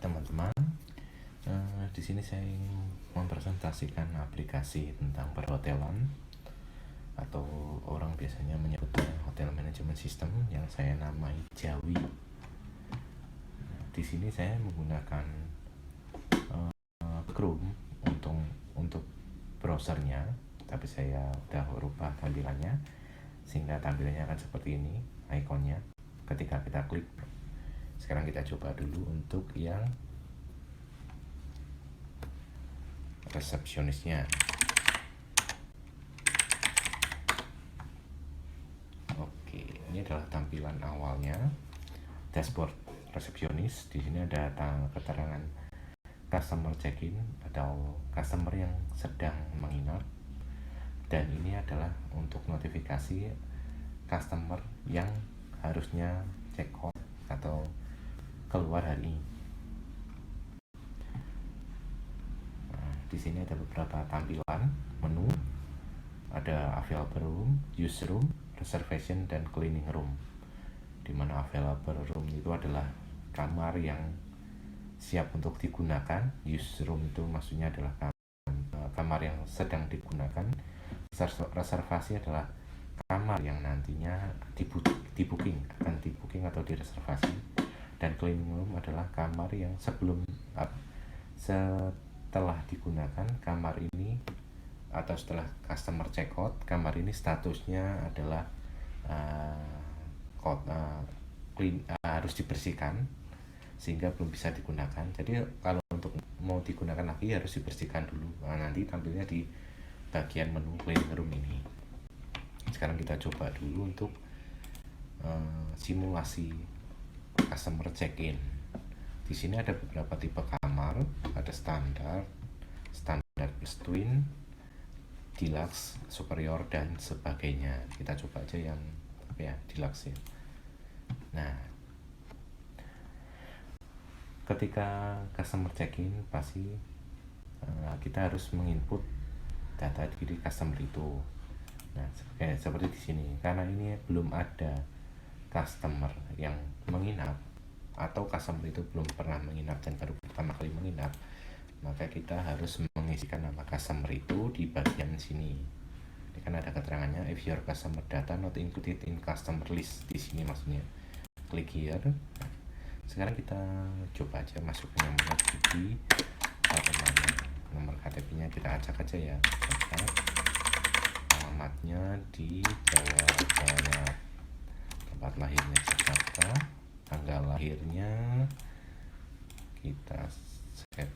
teman-teman. Di sini saya ingin mempresentasikan aplikasi tentang perhotelan atau orang biasanya menyebutnya hotel management system yang saya namai Jawi. Di sini saya menggunakan Chrome untuk browsernya, tapi saya udah rubah tampilannya sehingga tampilannya akan seperti ini ikonnya ketika kita klik. Sekarang kita coba dulu untuk yang resepsionisnya. Oke, ini adalah tampilan awalnya dashboard resepsionis. Di sini ada keterangan customer check-in atau customer yang sedang menginap, dan ini adalah untuk notifikasi customer yang harusnya check out atau keluar hari ini. Di sini ada beberapa tampilan menu, ada available room, use room, reservation, dan cleaning room. Dimana available room itu adalah kamar yang siap untuk digunakan, use room itu maksudnya adalah kamar yang sedang digunakan, reservasi adalah kamar yang nantinya dibuking atau direservasi, dan cleaning room adalah kamar yang setelah digunakan kamar ini atau setelah customer check out, kamar ini statusnya adalah harus dibersihkan sehingga belum bisa digunakan. Jadi kalau untuk mau digunakan lagi harus dibersihkan dulu. Nanti tampilnya di bagian menu cleaning room ini. Sekarang kita coba dulu untuk simulasi customer check-in. Di sini ada beberapa tipe kamar, ada standar plus twin, deluxe, superior, dan sebagainya. Kita coba aja yang deluxe ya. Nah, ketika customer check-in pasti kita harus menginput data diri customer itu. Nah, seperti di sini, karena ini belum ada customer yang menginap atau customer itu belum pernah menginap dan baru pertama kali menginap, maka kita harus mengisikan nama customer itu di bagian sini. Ini kan ada keterangannya, if your customer data not included in customer list, di sini maksudnya. Klik here. Sekarang kita coba aja masukkan nomor KTP, nomor KTP-nya kita acak aja ya. Alamatnya di Jawa Barat, tempat lahirnya Jakarta, tanggal lahirnya kita set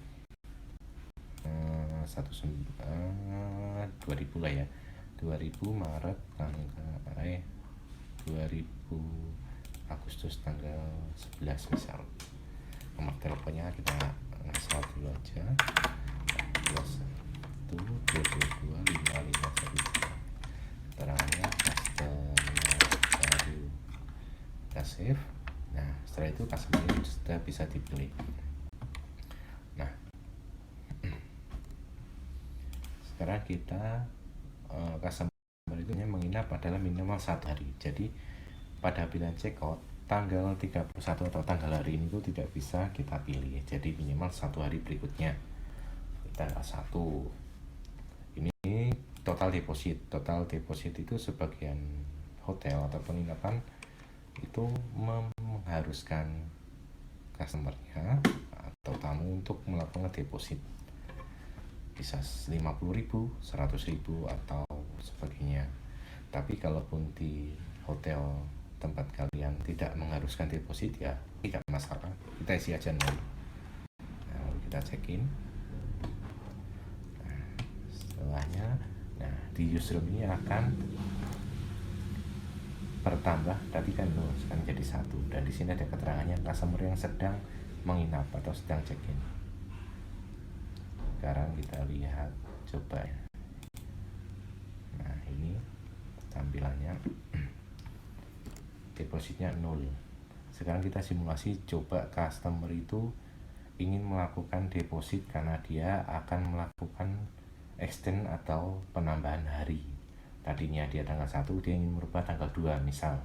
2000 lah ya, 2000 Maret tanggal 2000 Agustus tanggal 11 misal. Nomor teleponnya kita ngasal dulu aja, 21 222 5511. Keterangannya customer baru, kita save. Nah, setelah itu customer itu sudah bisa dipilih. Nah, sekarang kita customer itu menginap adalah minimal 1 hari. Jadi pada pilihan check out tanggal 31 atau tanggal hari ini itu tidak bisa kita pilih. Jadi minimal 1 hari berikutnya, tanggal 1. Ini total deposit itu sebagian hotel atau penginapan itu mengharuskan customernya atau tamu untuk melakukan deposit, bisa 50.000, 100.000 atau sebagainya. Tapi kalaupun di hotel tempat kalian tidak mengharuskan deposit, ya tidak masalah, kita isi aja nol. Nah, kita check in. Nah, setelahnya, di user ini akan bertambah, tadi kan nol, sekarang jadi 1, dan di sini ada keterangannya customer yang sedang menginap atau sedang check in. Sekarang kita lihat coba ya. Nah, ini tampilannya, depositnya 0. Sekarang kita simulasi, coba customer itu ingin melakukan deposit karena dia akan melakukan extend atau penambahan hari. Tadinya dia tanggal 1, dia ingin merubah tanggal 2 misal.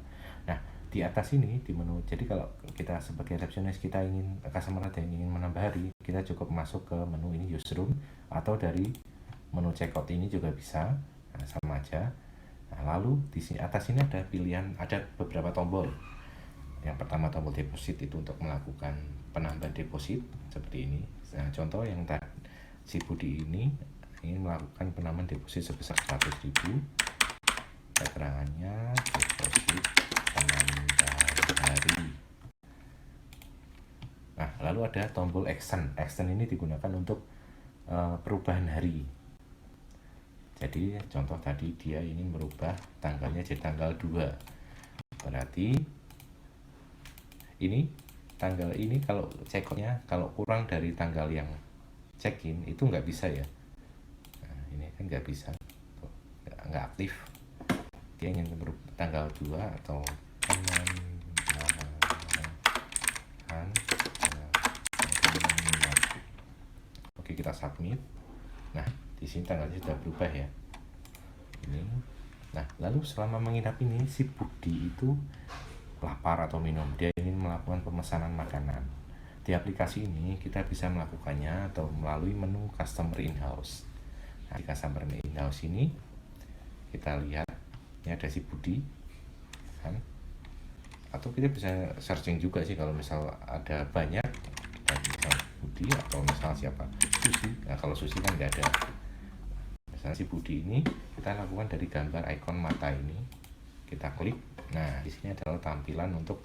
Nah, di atas ini di menu. Jadi kalau kita sebagai resepsionis, kita ingin customer ada yang ingin menambah hari, kita cukup masuk ke menu ini Usroom, atau dari menu checkout ini juga bisa. Nah, sama aja. Nah, lalu di sini atas ini ada pilihan, ada beberapa tombol. Yang pertama tombol deposit, itu untuk melakukan penambahan deposit seperti ini. Nah, contoh yang si Budi ini ingin melakukan penambahan deposit sebesar 100.000. Keterangannya deposit penambahan hari. Nah, lalu ada tombol extend. Extend ini digunakan untuk perubahan hari. Jadi contoh tadi dia ingin merubah tanggalnya jadi tanggal 2. Berarti ini tanggal ini kalau check-outnya kalau kurang dari tanggal yang check-in itu nggak bisa ya. Nah, ini kan nggak bisa, nggak aktif. Dia ingin merubah tanggal 2 atau oke, kita submit. Nah, di sini tanggalnya sudah berubah ya. Ini. Nah, lalu selama menginap ini si Budi itu lapar atau minum, dia ingin melakukan pemesanan makanan. Di aplikasi ini kita bisa melakukannya atau melalui menu customer in-house. Nah, di customer in-house ini kita lihat ini ada si Budi kan, atau kita bisa searching juga sih kalau misal ada banyak, misal Budi atau misal siapa Susi. Nah, kalau Susi kan nggak ada. Misalnya si Budi ini kita lakukan dari gambar ikon mata ini, kita klik. Nah, di sini adalah tampilan untuk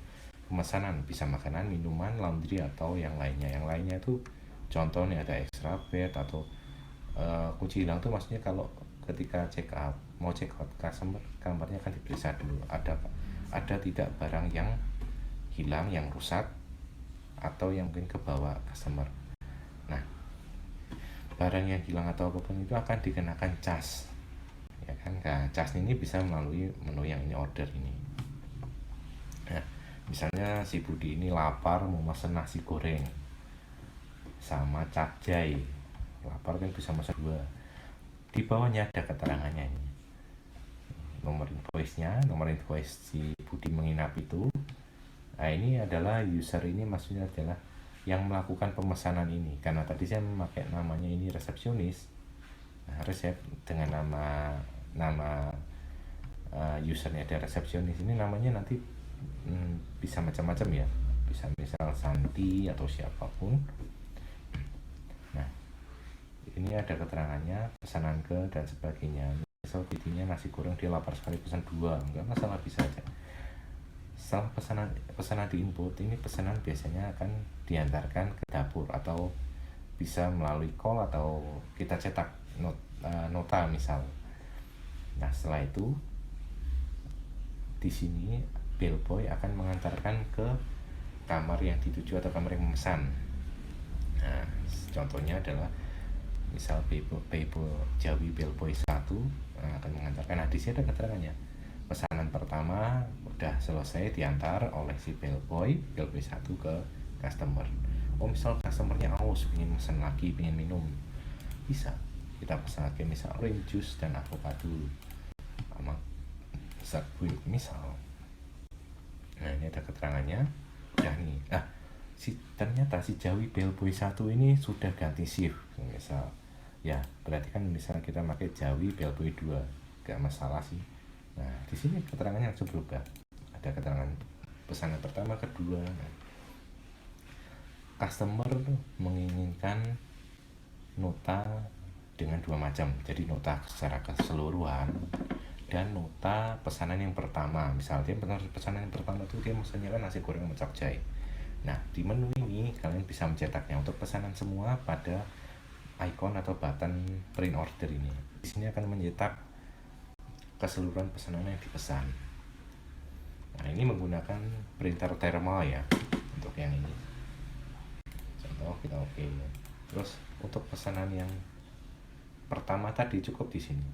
pemesanan, bisa makanan, minuman, laundry atau yang lainnya. Yang lainnya itu contohnya ada extra bed atau kunci hilang. Itu maksudnya kalau ketika mau check out customer, kamarnya akan diperiksa dulu ada tidak barang yang hilang, yang rusak, atau yang mungkin ke bawah customer. Nah, barang yang hilang atau apapun itu akan dikenakan cas, ya kan. Nah, cas ini bisa melalui menu yang ini, order ini. Nah, misalnya si Budi ini lapar mau pesan nasi goreng sama capcay, lapar kan bisa pesan 2. Di bawahnya ada keterangannya ini, nomor invoice si Budi menginap itu. Nah, ini adalah user, ini maksudnya adalah yang melakukan pemesanan ini, karena tadi saya memakai namanya ini resepsionis. Nah, resep dengan nama usernya ada resepsionis, ini namanya nanti bisa macam-macam ya, bisa misal Santi atau siapapun. Nah, ini ada keterangannya, pesanan ke dan sebagainya. Misal bikinnya nasi goreng, dia lapar sekali pesan 2, nggak masalah, bisa aja. Setelah pesanan di input, ini pesanan biasanya akan diantarkan ke dapur atau bisa melalui call atau kita cetak nota misal. Nah, setelah itu di sini bellboy akan mengantarkan ke kamar yang dituju atau kamar yang memesan. Nah, contohnya adalah misal Jawi bellboy 1 akan mengantarkan. Nah, di sini ada keterangannya, pesanan pertama udah selesai diantar oleh si bellboy 1 ke customer. Oh, misal customernya aus, ingin pesan lagi, ingin minum, bisa kita pesan lagi, misal orange juice dan avocado sama Subway misal. Nah, ini ada keterangannya udah nih. Nah, ternyata si Jawi bellboy 1 ini sudah ganti shift misal ya, berarti kan misal kita pakai Jawi bellboy 2 gak masalah sih. Nah, di sini keterangannya langsung berubah, ada keterangan pesanan pertama, kedua. Nah, customer menginginkan nota dengan 2 macam, jadi nota secara keseluruhan dan nota pesanan yang pertama. Misalnya pesanan yang pertama itu dia pesannya kan nasi goreng sama capcay. Nah, di menu ini kalian bisa mencetaknya untuk pesanan semua pada icon atau button print order ini. Di sini akan mencetak keseluruhan pesanan yang dipesan. Nah, ini menggunakan printer thermal ya untuk yang ini. Contoh kita oke. Terus untuk pesanan yang pertama tadi cukup di sini.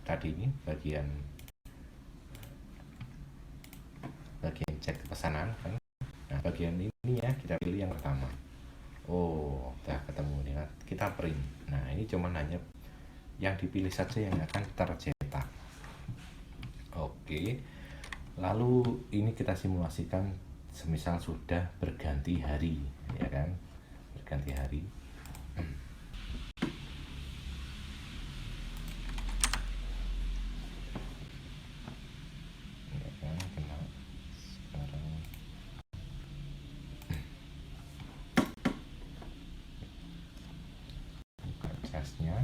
Tadi ini bagian cek pesanan kan. Nah, bagian ini ya kita pilih yang pertama. Oh, udah ketemu nih, kita print. Nah, ini cuman hanya yang dipilih saja yang akan tercetak. Oke. Lalu ini kita simulasikan semisal sudah berganti hari, ya kan, berganti hari. Ya kan, kena sekarang buka casnya.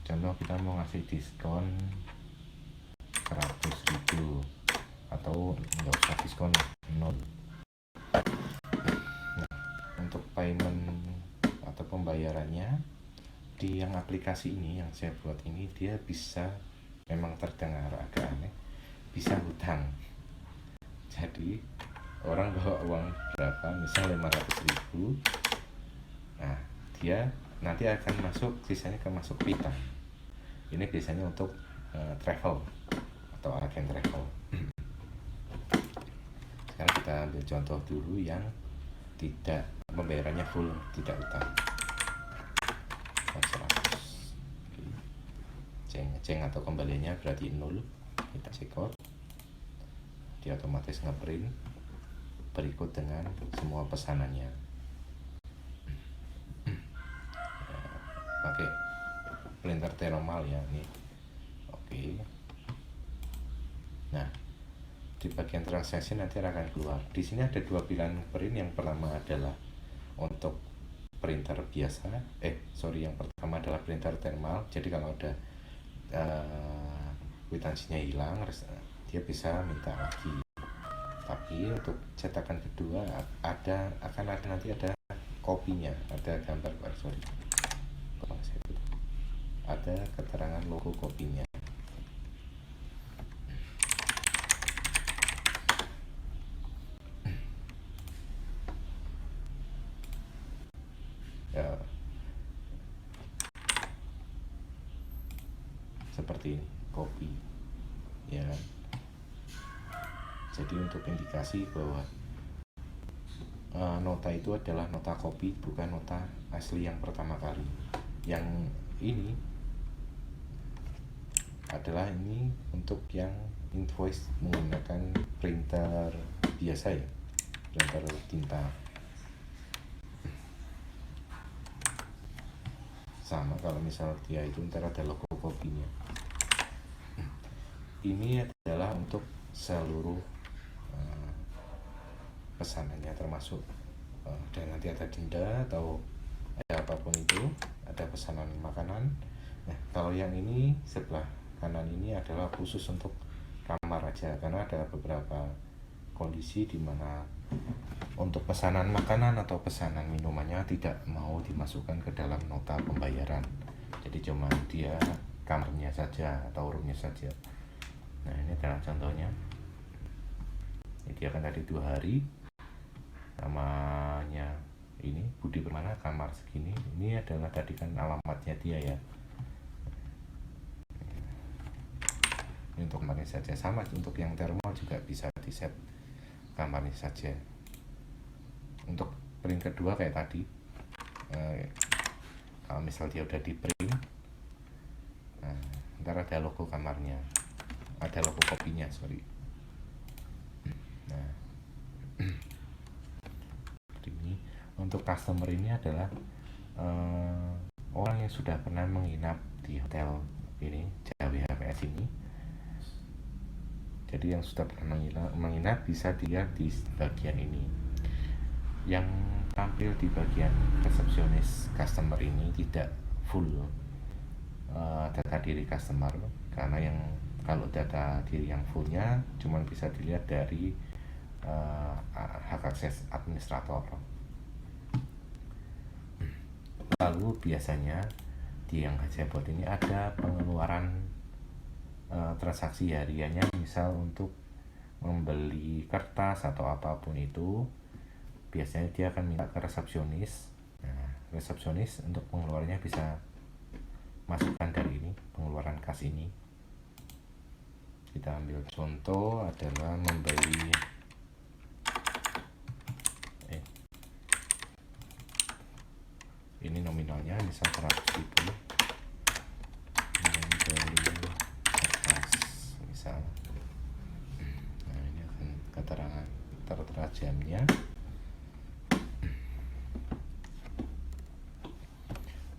Contoh kita mau ngasih diskon 100.000 atau nggak usah diskon 0. Nah, untuk payment atau pembayarannya di yang aplikasi ini yang saya buat ini, dia bisa, memang terdengar agak aneh, bisa hutang. Jadi orang bawa uang berapa, misal 500.000, nah dia nanti akan masuk, sisanya akan masuk piutang. Ini biasanya untuk travel atau agen travel. Sekarang kita ambil contoh dulu yang tidak, pembayarannya full, tidak utang. 100. Ceng atau kembalinya berarti 0. Kita checkout, dia otomatis ngeprint berikut dengan semua pesanannya. Pakai printer thermal ya ini. Oke. Nah, di bagian transaksi nanti akan keluar. Di sini ada dua pilihan print. Yang pertama adalah untuk printer biasa. Yang pertama adalah printer thermal. Jadi kalau ada kwitansinya hilang, dia bisa minta lagi. Tapi untuk cetakan kedua akan ada nanti ada kopinya, ada gambar, ada keterangan logo kopinya. Ya, seperti ini, kopi, ya kan? Jadi untuk indikasi bahwa nota itu adalah nota kopi, bukan nota asli yang pertama kali. Yang ini adalah ini untuk yang invoice menggunakan printer biasa ya, printer tinta. Sama kalau misal dia itu ntar ada logo kopinya. Ini adalah untuk seluruh pesanannya, termasuk dan nanti ada denda atau ada apapun itu, ada pesanan makanan. Nah, kalau yang ini sebelah kanan ini adalah khusus untuk kamar aja, karena ada beberapa kondisi di mana untuk pesanan makanan atau pesanan minumannya tidak mau dimasukkan ke dalam nota pembayaran. Jadi cuma dia kamarnya saja atau roomnya saja. Nah, ini adalah contohnya. Ini dia kan tadi 2 hari, namanya ini Budi Permana, kamar segini. Ini adalah tadi kan alamatnya dia ya. Ini untuk kamarnya saja. Sama untuk yang thermal juga bisa di set kamarnya saja. Untuk print kedua kayak tadi, kalau misal dia udah di print, ntar ada logo kamarnya, ada logo kopinya, sorry. Nah, ini untuk customer ini adalah orang yang sudah pernah menginap di hotel ini, JWHPS ini. Jadi yang sudah pernah menginap bisa dilihat di bagian ini. Yang tampil di bagian resepsionis customer ini tidak full data diri customer, karena yang kalau data diri yang fullnya cuma bisa dilihat dari hak akses administrator. Lalu biasanya di yang saya buat ini ada pengeluaran transaksi hariannya, misal untuk membeli kertas atau apapun itu, biasanya dia akan minta ke resepsionis. Nah, resepsionis untuk pengeluarannya bisa masukkan dari ini, pengeluaran kas ini. Kita ambil contoh adalah membeli ini nominalnya misal 100.000, membeli kertas misal jamnya.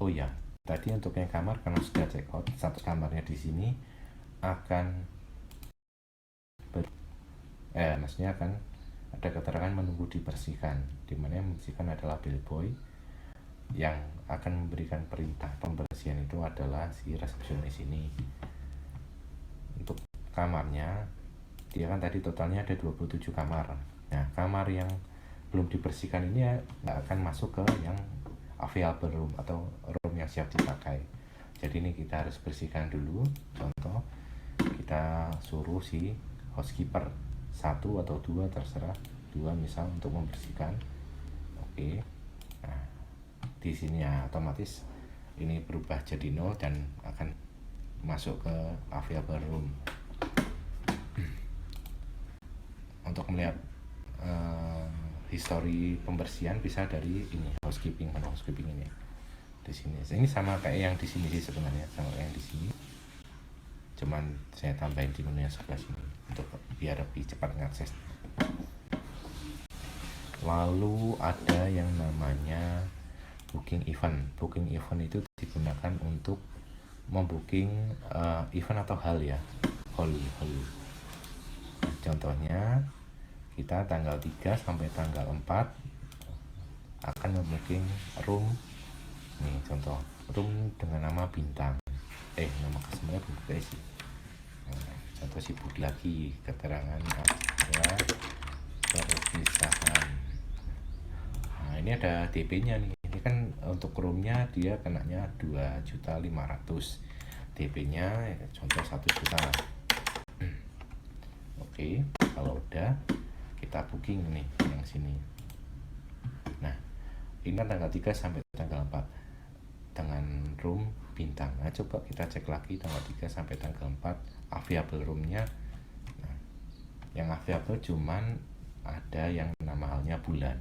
Oh ya, tadi untuk yang kamar karena sudah check out, satu kamarnya di sini akan maksudnya akan ada keterangan menunggu dibersihkan, dimana yang membersihkan adalah bellboy. Yang akan memberikan perintah pembersihan itu adalah si resepsionis ini. Untuk kamarnya, dia kan tadi totalnya ada 27 kamar. Nah, kamar yang belum dibersihkan ini ya nggak akan masuk ke yang available room atau room yang siap dipakai. Jadi ini kita harus bersihkan dulu. Contoh, kita suruh si housekeeper 1 atau 2 terserah, 2 misal untuk membersihkan. Oke. Nah, di sini ya otomatis ini berubah jadi 0 dan akan masuk ke available room. Untuk melihat history pembersihan bisa dari ini housekeeping ini di sini. Ini sama kayak yang di sini sih sebenarnya, sama kayak yang di sini. Cuman saya tambahin di menu yang sebelah sini untuk biar lebih cepat mengakses. Lalu ada yang namanya booking event. Booking event itu digunakan untuk membooking event atau hal ya, hall. Contohnya kita tanggal 3 sampai tanggal 4 akan membooking room. Nih contoh room dengan nama bintang. Nama customer bukan sih. Contoh sibuk lagi, keterangan adalah perpisahan. Nah, ini ada DP-nya nih. Ini kan untuk roomnya dia kenanya 2.500.000. DP-nya ya, contoh 1 juta. Oke, kalau udah kita booking nih yang sini. Nah, ini kan tanggal 3 sampai tanggal 4 dengan room bintang. Nah, coba kita cek lagi tanggal 3 sampai tanggal 4 available roomnya. Nah, yang available cuman ada yang nama halnya bulan,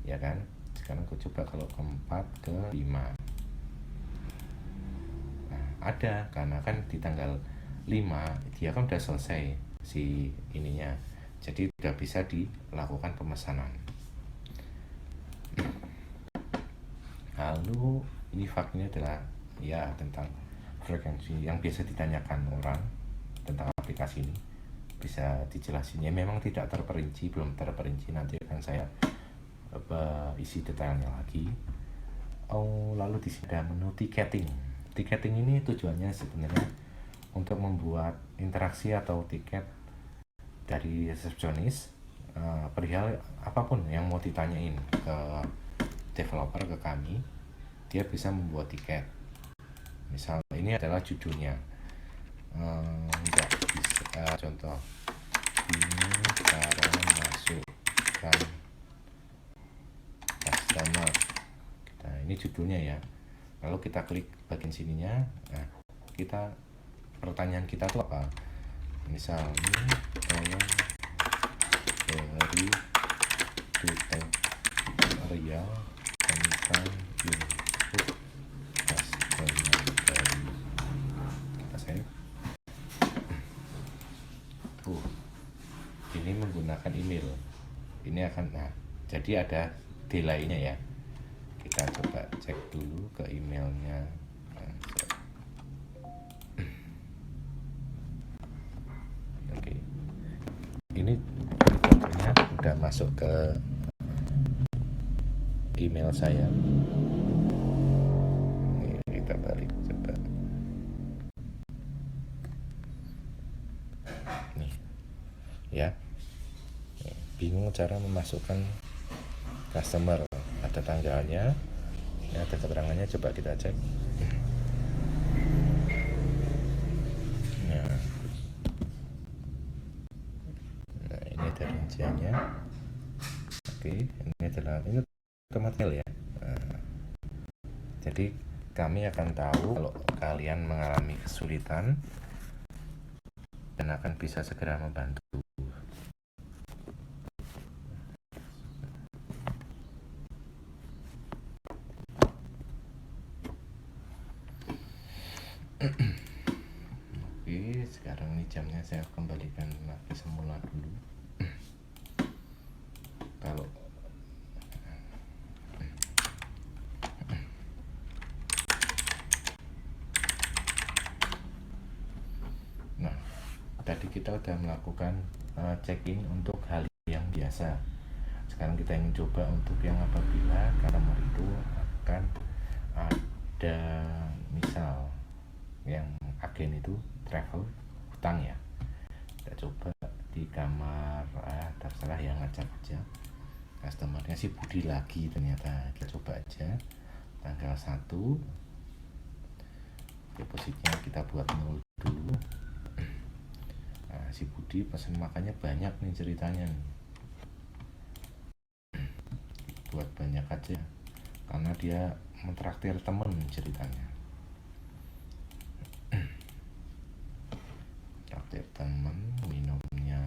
ya kan. Sekarang aku coba kalau ke 4 ke 5. Nah, ada, karena kan di tanggal 5 dia kan udah selesai si ininya, jadi udah bisa dilakukan pemesanan. Lalu ini faktornya adalah ya tentang frekuensi yang biasa ditanyakan orang tentang aplikasi ini, bisa dijelasin ya, memang tidak terperinci, belum terperinci, nanti akan saya isi detailnya lagi. Lalu di sini ada menu tiketing. Tiketing ini tujuannya sebenarnya untuk membuat interaksi atau tiket dari resepsionis perihal apapun yang mau ditanyain ke developer, ke kami, dia bisa membuat tiket. Misal ini adalah judulnya, nggak bisa, contoh ini cara masukkan customer. Nah, ini judulnya ya. Lalu kita klik bagian sininya. Nah, kita pertanyaan kita tuh apa? Misalnya tolong dari tutorial tentang input customer dari kita save. Ini menggunakan email. Ini akan, nah, jadi ada delay-nya ya. Kita coba cek dulu ke emailnya. Oke. Ini contohnya udah masuk ke email saya. Kita balik coba. Nih. Ya. Bingung cara memasukkan customer, ada tanggalnya, ya, ada keterangannya, coba kita cek. Nah, ini ada rinciannya. Oke, ini otomatis ya. Nah, jadi kami akan tahu kalau kalian mengalami kesulitan dan akan bisa segera membantu. Oke, sekarang ini jamnya saya kembalikan lagi semula dulu. tadi kita udah melakukan check-in untuk hal yang biasa. Sekarang kita ingin coba untuk yang apabila customer itu akan ada misal yang agen itu travel hutang ya, kita coba di kamar terserah yang ngajak aja, customernya si Budi lagi ternyata. Kita coba aja tanggal 1, depositnya kita buat 0 dulu. Nah, si Budi pesan makannya banyak nih ceritanya nih. Buat banyak aja karena dia mentraktir temen ceritanya. Traktir temen, minumnya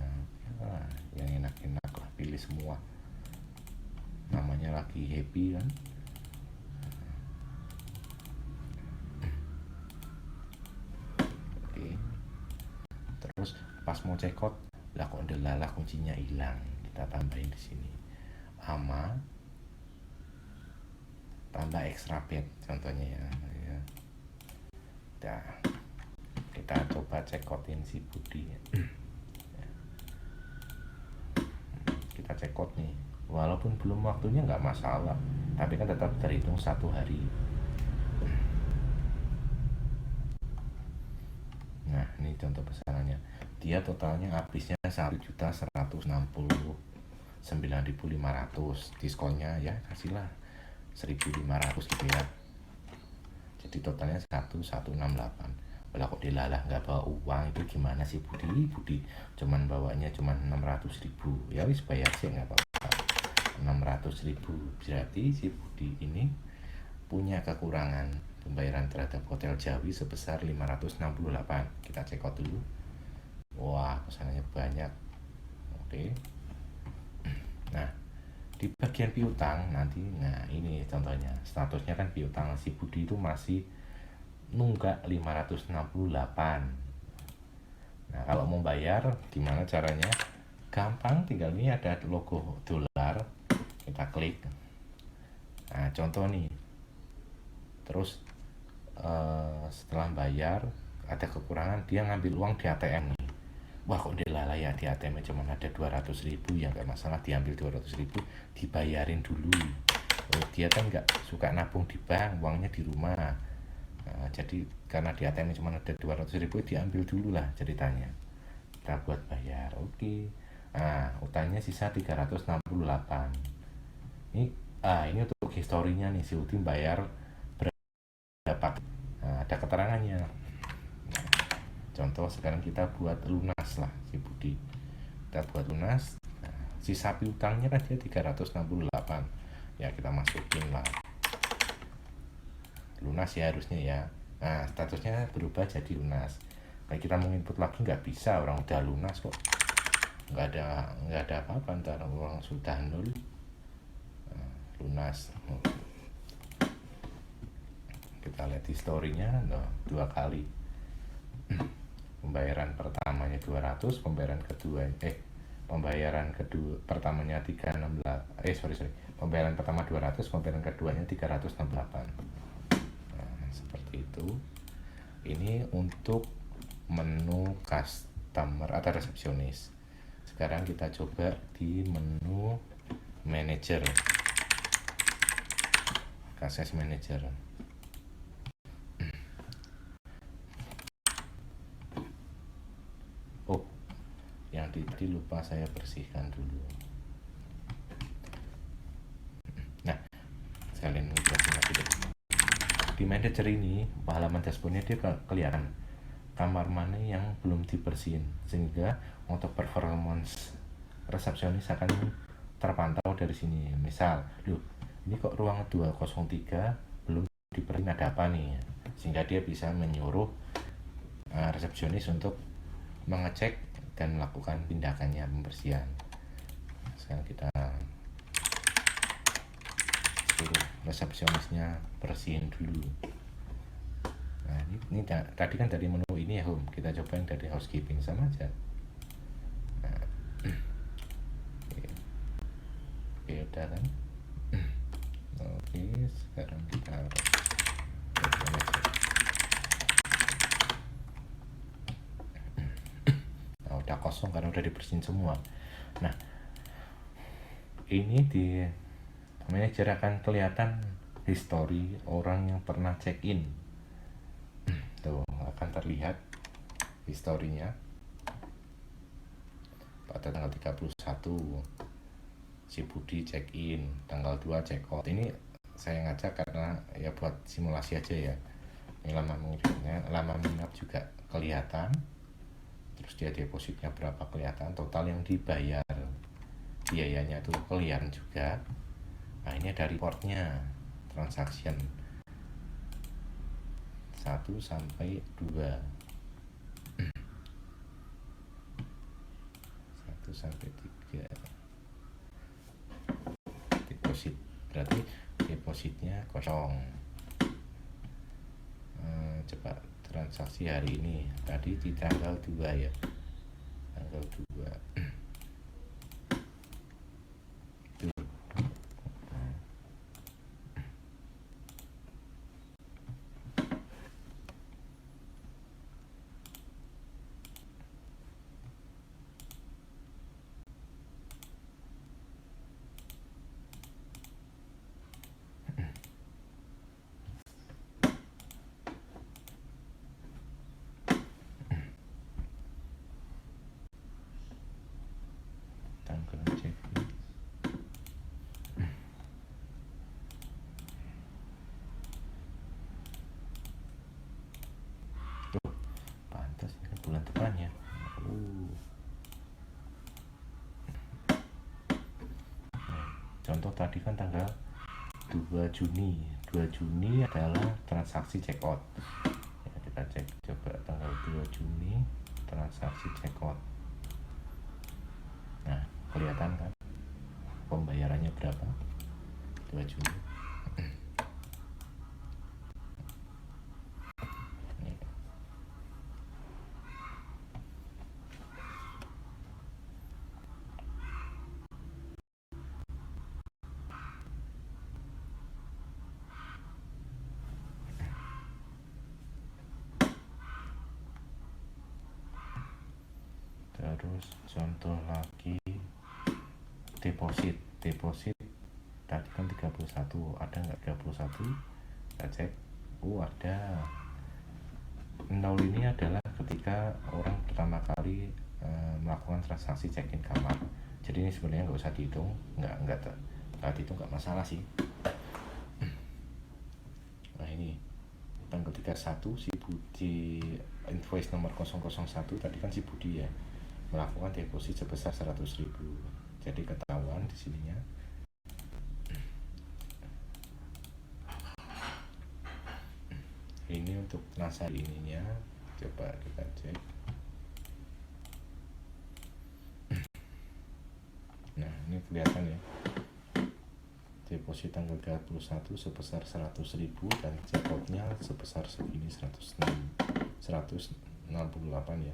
yang enak-enak lah, pilih semua. Namanya lagi happy kan. Oke. Terus pas mau check out, lah kok delalah kuncinya hilang. Kita tambahin di sini. Ama tambah extra bed contohnya ya. Nah, kita coba check outin si Budi. Kita check out nih, walaupun belum waktunya nggak masalah, tapi kan tetap terhitung 1 hari. Nah, ini contoh pesanannya. Dia totalnya habisnya 1.169.500, diskonnya ya kasihlah 1.500 gitu ya. Jadi totalnya 1.168. Kalau kok dilalah nggak bawa uang itu gimana sih Budi cuman bawanya cuman 600.000, ya wis bayar sih nggak apa-apa. 600.000 berarti si Budi ini punya kekurangan pembayaran terhadap hotel Jawi sebesar 568. Kita cek out dulu. Wah, pesanannya banyak. Oke. Nah, di bagian piutang nanti, nah ini contohnya statusnya kan piutang si Budi itu masih nunggak 568. Nah, kalau mau bayar gimana caranya? Gampang, tinggal ini ada logo dolar, kita klik. Nah, contoh nih. Terus setelah bayar ada kekurangan, dia ngambil uang di ATM nih. Wah, kok dilala ya, di ATM cuma ada 200.000, ya nggak masalah, diambil 200.000, dibayarin dulu. Dia kan nggak suka nabung di bank, uangnya di rumah. Nah, jadi karena di ATM cuma ada 200.000, diambil dulu lah ceritanya, kita buat bayar. Oke. Nah, utangnya sisa 368. Ini untuk historinya nih, si Udin bayar berapa. Nah, ada keterangannya. Contoh sekarang kita buat lunas lah si Budi, kita buat lunas. Nah, sisa piutangnya kan dia 368 ya, kita masukin lah lunas ya harusnya ya. Nah, statusnya berubah jadi lunas. Kayak kita mau input lagi nggak bisa, orang udah lunas kok, nggak ada apa-apa, ntar uang sudah 0. Nah, lunas. Kita lihat historinya, 2 kali. Pembayaran pertamanya 200, pembayaran pertamanya 316, pembayaran pertama 200, pembayaran keduanya 368. Nah, seperti itu. Ini untuk menu customer atau resepsionis. Sekarang kita coba di menu manager, Access Manager. Yang tadi lupa saya bersihkan dulu. Nah, sekalian jelasin lagi deh. Di manager ini, halaman dashboardnya dia kelihatan kamar mana yang belum dibersihin, sehingga untuk performance resepsionis akan terpantau dari sini. Misal, ini kok ruang 203 belum dibersihin, ada apa nih? Sehingga dia bisa menyuruh resepsionis untuk mengecek dan melakukan tindakannya pembersihan. Sekarang kita suruh resepsionisnya bersihin dulu. Nah, ini tadi kan dari menu ini ya home, kita coba yang dari housekeeping sama aja. Nah, oke, udah kan. Oke, sekarang kita kosong karena udah dibersihin semua. Nah, ini di manajer akan kelihatan history orang yang pernah check in. Tuh, akan terlihat historinya pada tanggal 31 si Budi check in, tanggal 2 check out. Ini saya ngajak karena ya buat simulasi aja ya. Ini lama mengirimnya, lama menginap juga kelihatan, terus dia depositnya berapa kelihatan, total yang dibayar biayanya itu kelihatan juga. Nah, ini ada reportnya transaction 1 sampai 2, 1 sampai 3 deposit, berarti depositnya kosong. Coba transaksi hari ini, tadi di tanggal 2 ya, tanggal 2 tanggal check in. Tuh, pantas ini kan bulan depannya. Contoh tadi kan tanggal 2 Juni. 2 Juni adalah transaksi check out. Ya, kita cek coba tanggal 2 Juni transaksi check out. Nah, kelihatan kan pembayarannya berapa? 2 Juni. Terus contoh lagi deposit tadi kan 31, ada nggak 31? Kita cek, ada. 0 ini adalah ketika orang pertama kali melakukan transaksi check-in kamar. Jadi ini sebenarnya nggak usah dihitung, nggak dihitung, nggak masalah sih. Nah, ini tanggal 31 si Budi, invoice nomor 001 tadi kan si Budi ya melakukan deposit sebesar 100.000. Jadi ketahuan di sininya. Ini untuk transaksi ininya, coba kita cek. Nah, ini kelihatan ya, deposit tanggal 31 sebesar 100.000 dan check outnya sebesar segini 168 ya.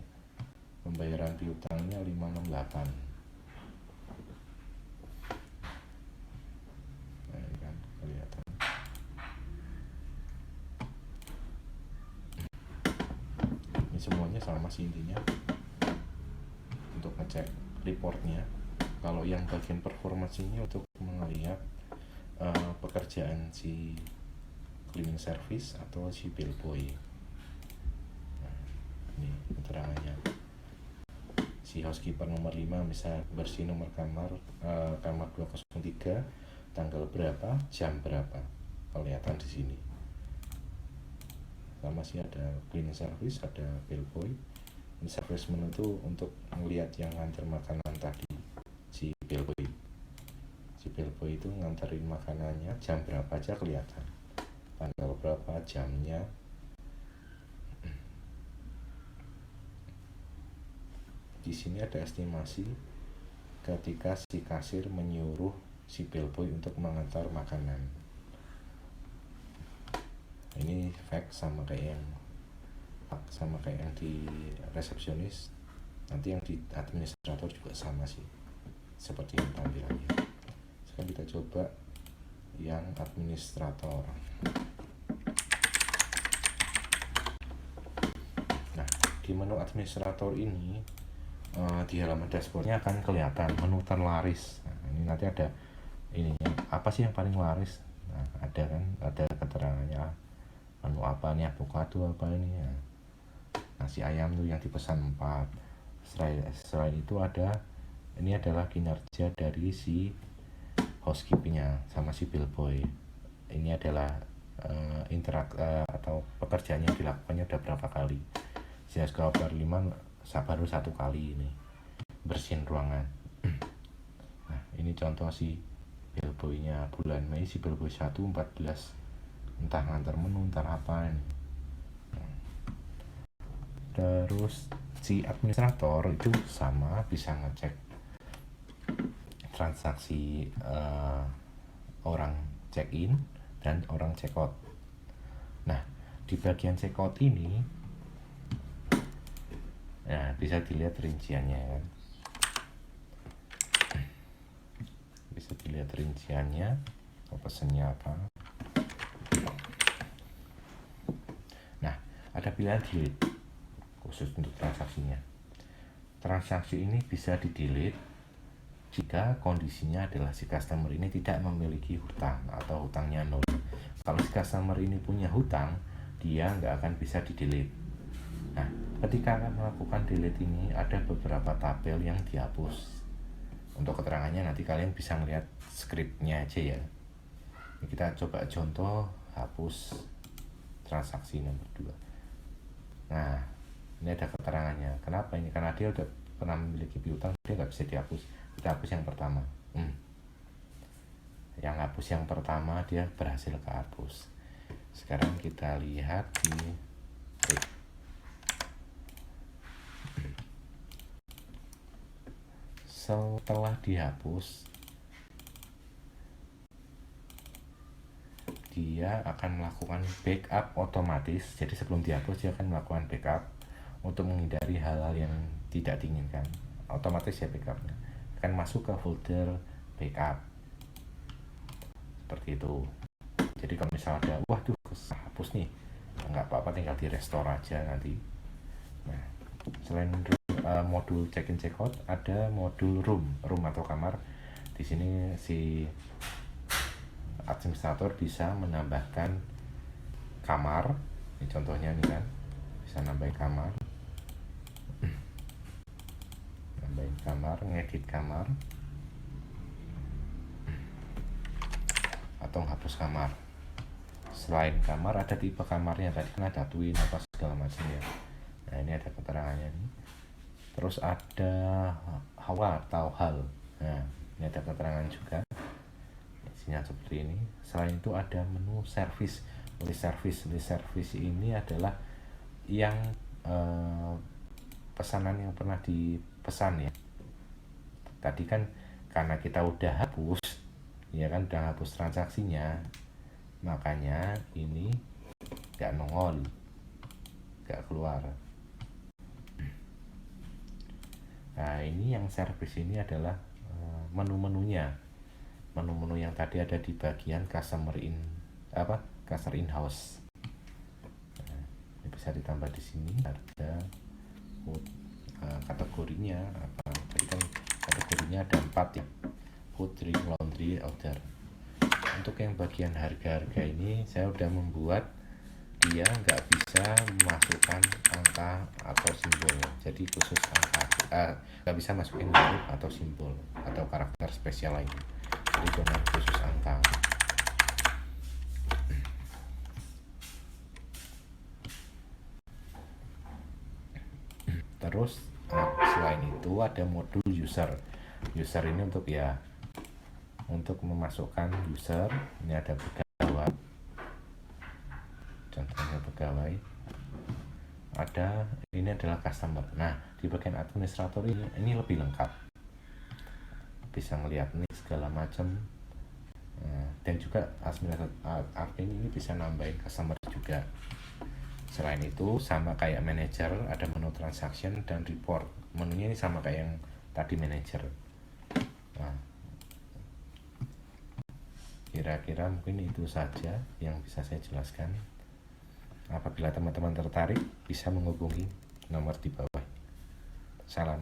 Pembayaran piutangnya 568. Nah, ini kan kelihatan. Ini semuanya sama sih intinya. Untuk ngecek reportnya, kalau yang bagian performasinya untuk melihat pekerjaan si cleaning service atau si bellboy. Nah, ini keterangannya. Si housekeeper nomor 5 bisa bersih nomor kamar 203, tanggal berapa, jam berapa, kelihatan di sini. Sama sih ada cleaning service, ada bellboy. Ini service menu itu untuk melihat yang nganter makanan tadi, si bellboy. Si bellboy itu nganterin makanannya jam berapa aja kelihatan, tanggal berapa, jamnya. Di sini ada estimasi ketika si kasir menyuruh si bellboy untuk mengantar makanan. Ini fact sama kayak yang di resepsionis. Nanti yang di administrator juga sama sih, seperti yang tampilannya. Sekarang kita coba yang administrator. Nah, di menu administrator ini di halaman dashboardnya akan kelihatan menu terlaris. Nah, ini nanti ada ininya, apa sih yang paling laris. Nah, ada kan, ada keterangannya menu apa nih, avocado apa ini ya. Nasi ayam tuh yang dipesan 4. Selain itu ada, ini adalah kinerja dari si housekeepingnya sama si bellboy. Ini adalah atau pekerjaan yang dilakukannya udah berapa kali. Si Escobar 5 baru 1 kali ini bersihin ruangan. Nah, ini contoh si bellboy-nya bulan Mei, si bellboy 1 14, entah ngantar menu entar apa ini. Terus si administrator itu sama, bisa ngecek transaksi orang check in dan orang check out. Nah, di bagian check out ini nah bisa dilihat rinciannya kan. Bisa dilihat rinciannya, pesennya apa. Nah, ada pilihan delete khusus untuk transaksinya. Transaksi ini bisa di delete jika kondisinya adalah si customer ini tidak memiliki hutang atau hutangnya 0. Kalau si customer ini punya hutang, dia nggak akan bisa di delete. Nah, ketika akan melakukan delete ini ada beberapa tabel yang dihapus. Untuk keterangannya nanti kalian bisa melihat skripnya aja ya. Ini kita coba contoh hapus transaksi nomor 2. Nah, ini ada keterangannya. Kenapa ini? Karena dia udah pernah memiliki piutang, dia nggak bisa dihapus. Kita hapus yang pertama. Yang hapus yang pertama dia berhasil kehapus. Sekarang kita lihat di setelah dihapus, dia akan melakukan backup otomatis. Jadi sebelum dihapus dia akan melakukan backup untuk menghindari hal-hal yang tidak diinginkan. Otomatis ya backupnya akan masuk ke folder backup seperti itu. Jadi kalau misalnya ada waduh hapus nih, nggak apa-apa, tinggal di restore aja nanti. Nah, selain modul check-in check-out, ada modul room atau kamar. Di sini si administrator bisa menambahkan kamar. Ini contohnya nih kan, bisa nambahin kamar, ngedit kamar, atau hapus kamar. Selain kamar ada tipe kamarnya, tadi kan ada twin apa segala macam ya. Nah, ini ada keterangannya nih. Terus ada hawa atau hal. Nah, ini ada keterangan juga. Isinya seperti ini. Selain itu ada menu service. List service ini adalah yang pesanan yang pernah dipesan ya. Tadi kan karena kita udah hapus, ya kan, udah hapus transaksinya, makanya ini nggak nongol, nggak keluar. Nah, ini yang service ini adalah menu-menunya. Menu-menu yang tadi ada di bagian customer in-house. Nah, ini bisa ditambah di sini, harga, kategorinya apa. Tadi kan kategorinya ada 4 ya. Food, drink, laundry, order. Untuk yang bagian harga-harga ini saya udah membuat dia nggak bisa memasukkan angka atau simbol, jadi khusus angka, nggak bisa masukin huruf atau simbol atau karakter spesial lain, jadi cuma khusus angka. Terus selain itu ada modul user ini untuk untuk memasukkan user. Ini ada pegawai, contohnya pegawai, ada ini adalah customer. Nah, di bagian administrator ini lebih lengkap, bisa melihat nih segala macam. Dan juga admin ini bisa nambahin customer juga. Selain itu sama kayak manager, ada menu transaction dan report. Menunya ini sama kayak yang tadi manager. Nah, kira-kira mungkin itu saja yang bisa saya jelaskan. Apabila teman-teman tertarik, bisa menghubungi nomor di bawah. Salam.